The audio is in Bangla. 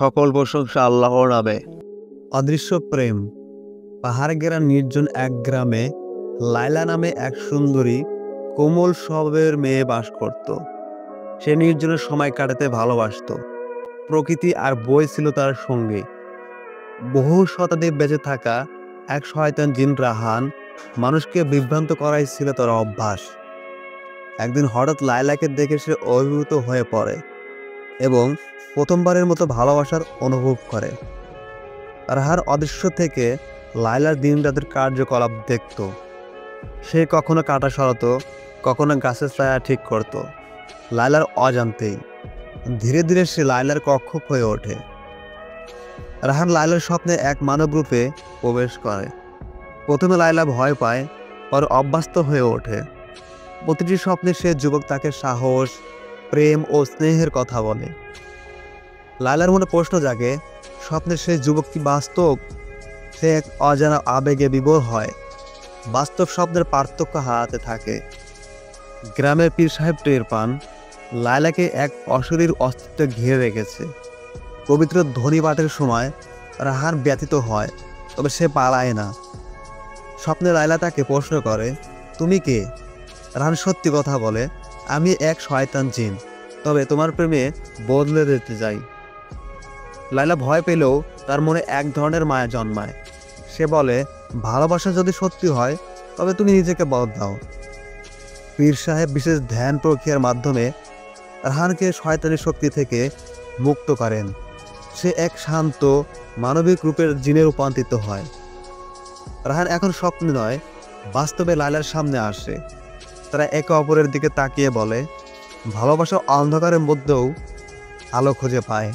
সকল প্রশংসা আল্লাহর নামে। অদৃশ্য প্রেম। পাহাড় ঘেরা নির্জন এক গ্রামে লায়লা নামে এক সুন্দরী কোমল স্বভাবের মেয়ে বাস করত। সে নির্জনের সময় কাটাতে ভালোবাসত। প্রকৃতি আর বই ছিল তার সঙ্গী। বহু শতাব্দী বেঁচে থাকা এক শয়তান জিন রাহান মানুষকে বিভ্রান্ত করাই ছিল তার অভ্যাস। একদিন হঠাৎ লায়লাকে দেখে সে অভিভূত হয়ে পড়ে এবং প্রথমবারের মতো ভালোবাসার অনুভব করে। রাহার অদৃশ্য থেকে লায়লার দিন রাতের কার্যকলাপ দেখত। সে কখনো কাটা সরাতো, কখনো গাছের ছায়া ঠিক করত। লায়লার অজান্তেই ধীরে ধীরে সে লায়লার কক্ষপ হয়ে ওঠে। রাহান লায়লার স্বপ্নে এক মানব রূপে প্রবেশ করে। প্রথমে লায়লা ভয় পায়, পরে অভ্যস্ত হয়ে ওঠে। প্রতিটি স্বপ্নে সে যুবক তাকে সাহস, প্রেম ও স্নেহের কথা বলে। লায়লার মনে প্রশ্ন জাগে, স্বপ্নের সেই যুবক কি বাস্তব? সে এক অজানা আবেগে বিভোর হয়। বাস্তব স্বপ্নের পার্থক্য হারাতে থাকে। গ্রামের পীর সাহেব টের পান লায়লাকে এক অশরীর অস্তিত্ব ঘিরে রেখেছে। পবিত্র ধ্বনি পাঠের সময় রাহান ব্যথিত হয়, তবে সে পালায় না। স্বপ্নে লায়লা তাকে প্রশ্ন করে, তুমি কে? রাহান সত্যি কথা বলে, আমি এক শয়তান জিন, তবে তোমার প্রেমে বদলে দিতে যাই। লায়লা ভয় পেলেও তার মনে এক ধরনের মায়া জন্মায়। সে বলে, ভালোবাসা যদি সত্যি হয় তবে তুমি নিজেকে বদলাও। পীর সাহেব বিশেষ ধ্যান প্রক্রিয়ার মাধ্যমে রাহানকে শয়তানি শক্তি থেকে মুক্ত করেন। সে এক শান্ত মানবিক রূপের জিনে রূপান্তরিত হয়। রাহান এখন স্বপ্নে নয়, বাস্তবে লায়লার সামনে আসে। তারা একে অপরের দিকে তাকিয়ে বলে, ভালোবাসা অন্ধকারের মধ্যেও আলো খুঁজে পায়।